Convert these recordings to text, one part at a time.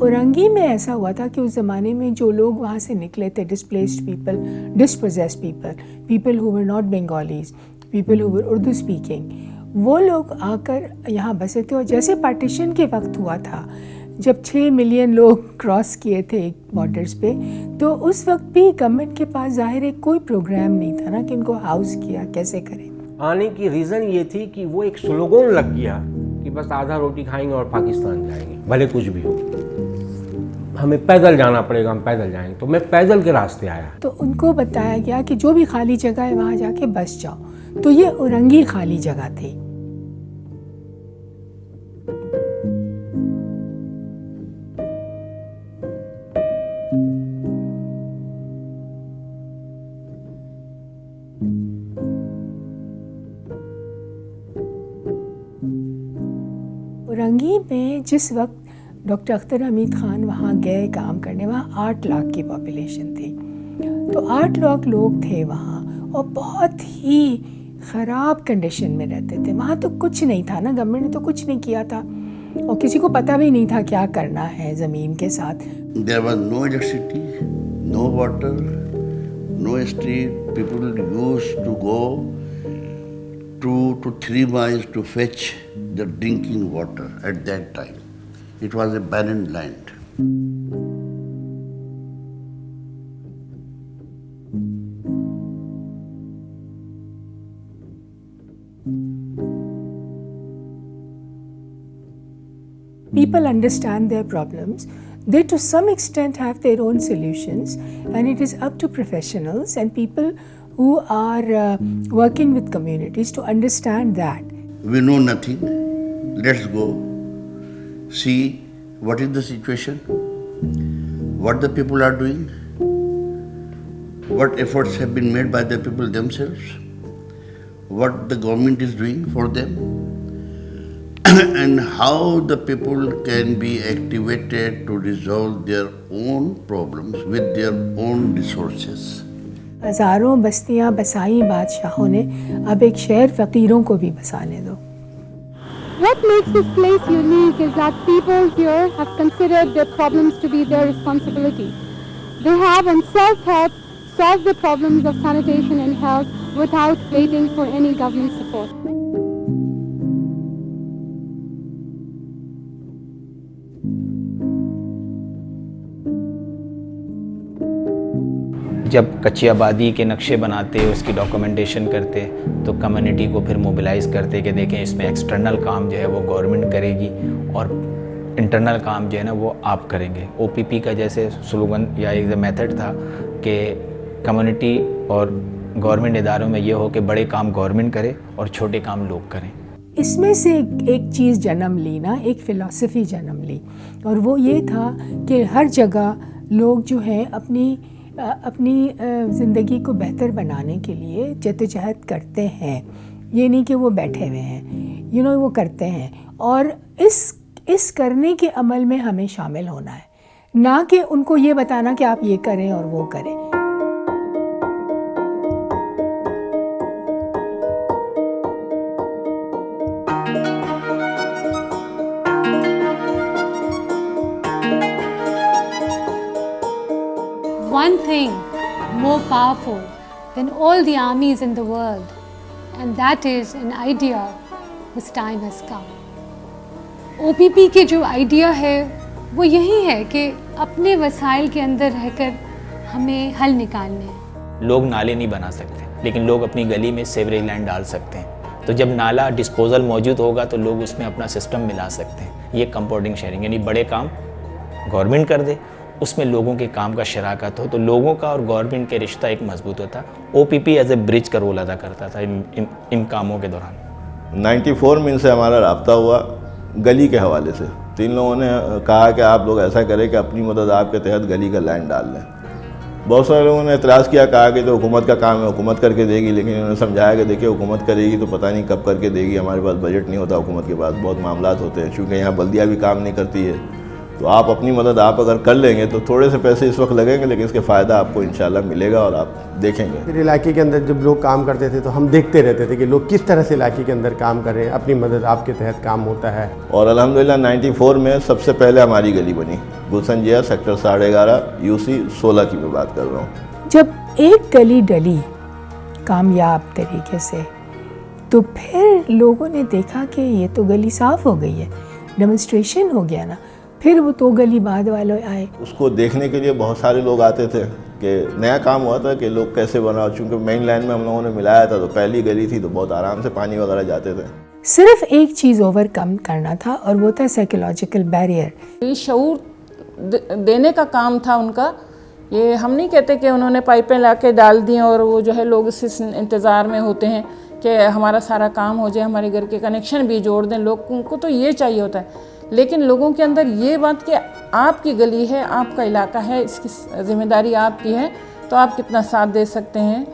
औरंगी में ऐसा हुआ था कि उस ज़माने में जो लोग वहाँ से निकले थे, displaced people, dispossessed people, people who were not Bengalis, people who were Urdu speaking, वो लोग आकर यहाँ बसे थे। और जैसे पार्टीशन के वक्त हुआ था, जब 6 मिलियन लोग क्रॉस किए थे बॉर्डर्स पे, तो उस वक्त भी गवर्नमेंट के पास ज़ाहिर है कोई प्रोग्राम नहीं था ना कि उनको हाउस किया कैसे करें। आने की रीज़न ये थी कि वो एक स्लोगन लग गया कि बस आधा रोटी खाएंगे और पाकिस्तान जाएंगे, भले कुछ भी हो, हमें पैदल जाना पड़ेगा, हम पैदल जाएंगे। तो मैं पैदल के रास्ते आया। तो उनको बताया गया कि जो भी खाली जगह है वहाँ जाके बस जाओ। तो ये औरंगी खाली जगह थी। औरंगी में जिस वक्त डॉक्टर अख्तर हमीद ख़ान वहाँ गए काम करने, वहाँ 8 लाख की पॉपुलेशन थी। तो 8 लाख लोग थे वहाँ और बहुत ही ख़राब कंडीशन में रहते थे। वहाँ तो कुछ नहीं था ना, गवर्नमेंट ने तो कुछ नहीं किया था और किसी को पता भी नहीं था क्या करना है ज़मीन के साथ। There was no electricity, no water, no street. People used to go 2 to 3 miles to fetch the drinking water at that time. It was a barren land. People understand their problems. They to some extent have their own solutions, and it is up to professionals and people who are working with communities to understand that. We know nothing. Let's go see what is the situation, what the people are doing, what efforts have been made by the people themselves, what the government is doing for them, and how the people can be activated to resolve their own problems with their own resources. हज़ारों बस्तियां बसाई बादशाहों ने, अब एक शहर फ़कीरों को भी बसाने दो। What makes this place unique is that people here have considered their problems to be their responsibility. They have in self-help solved the problems of sanitation and health without waiting for any government support. जब कच्ची आबादी के नक्शे बनाते, उसकी documentation करते, तो community को फिर मोबिलाइज़ करते कि देखें इसमें एक्सटर्नल काम जो है वो गवर्नमेंट करेगी और इंटरनल काम जो है ना वो आप करेंगे। OPP का जैसे स्लोगन या एक मेथड था कि कम्युनिटी और गवर्नमेंट इदारों में ये हो कि बड़े काम गवर्नमेंट करे और छोटे काम लोग करें। इसमें से एक चीज़ जन्म ली ना, एक फ़िलॉसफी जन्म ली, और वो ये था कि हर जगह लोग जो हैं अपनी ज़िंदगी को बेहतर बनाने के लिए जद्दोजहद करते हैं। ये नहीं कि वो बैठे हुए हैं, वो करते हैं। और इस करने के अमल में हमें शामिल होना है, ना कि उनको ये बताना कि आप ये करें और वो करें। One thing more powerful than all the armies in the world, and that is an idea whose time has come. OPP के जो आइडिया है वो यही है कि अपने वसाइल के अंदर रहकर हमें हल निकालने हैं। लोग नाले नहीं बना सकते, लेकिन लोग अपनी गली में सेवरेज लाइन डाल सकते हैं। तो जब नाला डिस्पोजल मौजूद होगा तो लोग उसमें अपना सिस्टम मिला सकते हैं। ये कंपाउंडिंग शेयरिंग, यानी बड़े काम गवर्नमेंट कर दे, उसमें लोगों के काम का शराकत हो, तो लोगों का और गवर्नमेंट के रिश्ता एक मजबूत होता। OPP एज ए ब्रिज का रोल अदा करता था इन कामों के दौरान। 94 में इनसे हमारा राब्ता हुआ गली के हवाले से। 3 लोगों ने कहा कि आप लोग ऐसा करें कि अपनी मदद आपके तहत गली का लाइन डाल लें। बहुत सारे लोगों ने एतराज़ किया, कहा कि तो हुकूमत का काम है, हुकूमत करके देगी। लेकिन उन्होंने समझाया कि देखिए हुकूमत करेगी तो पता नहीं कब करके देगी, हमारे पास बजट नहीं होता, हुकूमत के पास बहुत मामलात होते हैं। चूँकि यहाँ बल्दिया भी काम नहीं करती है तो आप अपनी मदद आप अगर कर लेंगे तो थोड़े से पैसे इस वक्त लगेंगे, लेकिन इसके फ़ायदा आपको इंशाल्लाह मिलेगा और आप देखेंगे। फिर इलाके के अंदर जब लोग काम करते थे तो हम देखते रहते थे कि लोग किस तरह से इलाके के अंदर काम कर रहे हैं, अपनी मदद आपके तहत काम होता है। और अल्हम्दुलिल्लाह 94 में सबसे पहले हमारी गली बनी, गुलशन जिया सेक्टर 11.5 UC 16 की मैं बात कर रहा हूँ। जब एक गली डली कामयाब तरीके से, तो फिर लोगों ने देखा कि ये तो गली साफ़ हो गई है, डेमोन्स्ट्रेशन हो गया ना। फिर वो 2 गली बाद वाले आए, उसको देखने के लिए बहुत सारे लोग आते थे कि नया काम हुआ था कि लोग कैसे बनाओ। चूँकि मेन लाइन में हम लोगों ने मिलाया था तो पहली गली थी तो बहुत आराम से पानी वगैरह जाते थे। सिर्फ एक चीज़ ओवरकम करना था और वो था साइकोलॉजिकल बैरियर। ये शऊर देने का काम था उनका। ये हम नहीं कहते कि उन्होंने पाइपें ला के डाल दी और वो जो है लोग इस इंतज़ार में होते हैं कि हमारा सारा काम हो जाए, हमारे घर के कनेक्शन भी जोड़ दें। लोगों को तो ये चाहिए होता है, लेकिन लोगों के अंदर ये बात कि आपकी गली है, आपका इलाका है, इसकी जिम्मेदारी आपकी है, तो आप कितना साथ दे सकते हैं।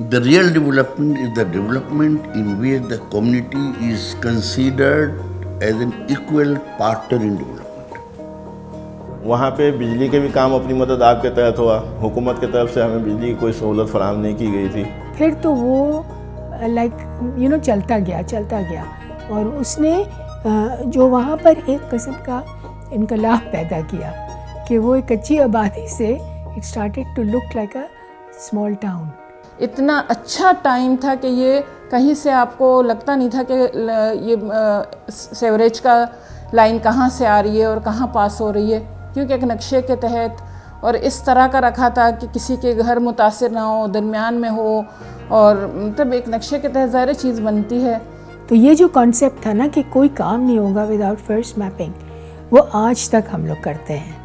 The real development is the development in which the community is considered as an equal partner in development. वहाँ पे बिजली के भी काम अपनी मदद आपके तहत हुआ। हुकूमत की तरफ से हमें बिजली की कोई सहूलत फराहम नहीं की गई थी। फिर तो वो चलता गया और उसने जो वहाँ पर एक किस्म का इनकलाब पैदा किया कि वो एक अच्छी आबादी से it started to look like a small town. इतना अच्छा टाइम था कि ये कहीं से आपको लगता नहीं था कि ये सेवरेज का लाइन कहाँ से आ रही है और कहाँ पास हो रही है, क्योंकि एक नक्शे के तहत और इस तरह का रखा था कि किसी के घर मुतासिर ना हो, दरमियान में हो, और मतलब एक नक्शे के तहत ज़ाहिर चीज़ बनती है। तो ये जो कॉन्सेप्ट था ना कि कोई काम नहीं होगा विदाउट फर्स्ट मैपिंग, वो आज तक हम लोग करते हैं।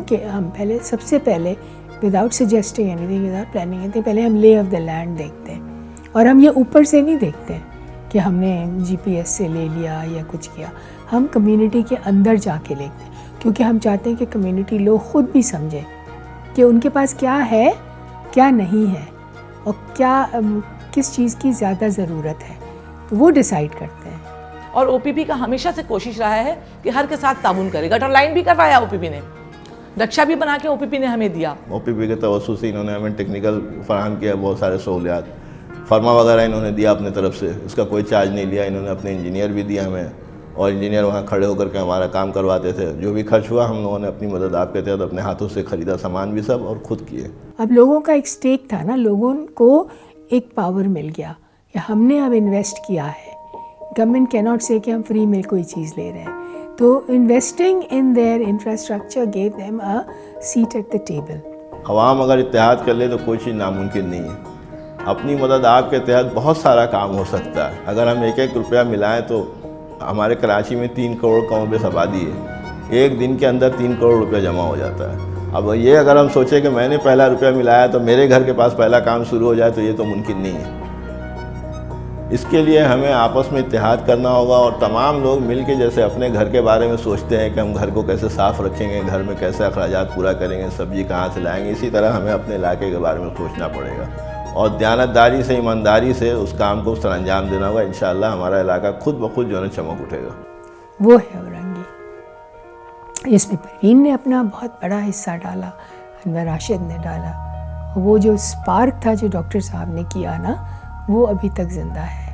कि हम पहले सबसे पहले without suggesting anything, without planning anything, पहले हम ले ऑफ द लैंड देखते हैं। और हम ये ऊपर से नहीं देखते कि हमने GPS से ले लिया या कुछ किया। हम कम्युनिटी के अंदर जाके देखते हैं, क्योंकि हम चाहते हैं कि कम्युनिटी लोग ख़ुद भी समझें कि उनके पास क्या है, क्या नहीं है, और किस चीज़ की ज़्यादा ज़रूरत है, तो वो डिसाइड करते हैं। और OPP का हमेशा से कोशिश रहा है कि हर के साथ ताउन करे। गटर लाइन भी करवाया OPP ने, नक्शा भी बना के OPP ने हमें दिया। OPP के तवज्जुह से इन्होंने हमें टेक्निकल फराहम किया, बहुत सारे सहूलियात, फर्मा वगैरह इन्होंने दिया अपने तरफ से, इसका कोई चार्ज नहीं लिया। इन्होंने अपने इंजीनियर भी दिया हमें, और इंजीनियर वहाँ खड़े होकर के हमारा काम करवाते थे। जो भी खर्च हुआ हम लोगों ने अपनी मदद आपके तहत अपने हाथों से ख़रीदा, सामान भी सब, और ख़ुद किए। अब लोगों का एक स्टेक था ना, लोगों को एक पावर मिल गया कि हमने अब इन्वेस्ट किया है। गवर्नमेंट कैन नॉट से कि हम फ्री में कोई चीज़ ले रहे हैं। तो investing in their infrastructure gave them a seat at the table. अवाम अगर इत्तेहाद कर ले तो कोई चीज़ नामुमकिन नहीं है। अपनी मदद आपके तहत बहुत सारा काम हो सकता है। अगर हम 1-1 रुपया मिलाएं तो हमारे कराची में 3 करोड़ कम बेस आबादी है, एक दिन के अंदर 3 करोड़ रुपया जमा हो जाता है। अब ये अगर हम सोचें कि मैंने पहला रुपया मिलाया तो मेरे घर के पास पहला काम शुरू हो जाए, तो ये तो मुमकिन नहीं है। इसके लिए हमें आपस में इत्तेहाद करना होगा, और तमाम लोग मिल के जैसे अपने घर के बारे में सोचते हैं कि हम घर को कैसे साफ़ रखेंगे, घर में कैसे अखराजात पूरा करेंगे, सब्ज़ी कहाँ से लाएंगे, इसी तरह हमें अपने इलाके के बारे में सोचना पड़ेगा और दयानतदारी से, ईमानदारी से उस काम को सर अंजाम देना होगा। इंशाअल्लाह हमारा इलाका खुद ब खुद जो है चमक उठेगा। वो है औरंगी। इसमें परवीन ने अपना बहुत बड़ा हिस्सा डाला, अनवर राशिद ने डाला। वो जो स्पार्क था जो डॉक्टर साहब ने किया ना, वो अभी तक ज़िंदा है।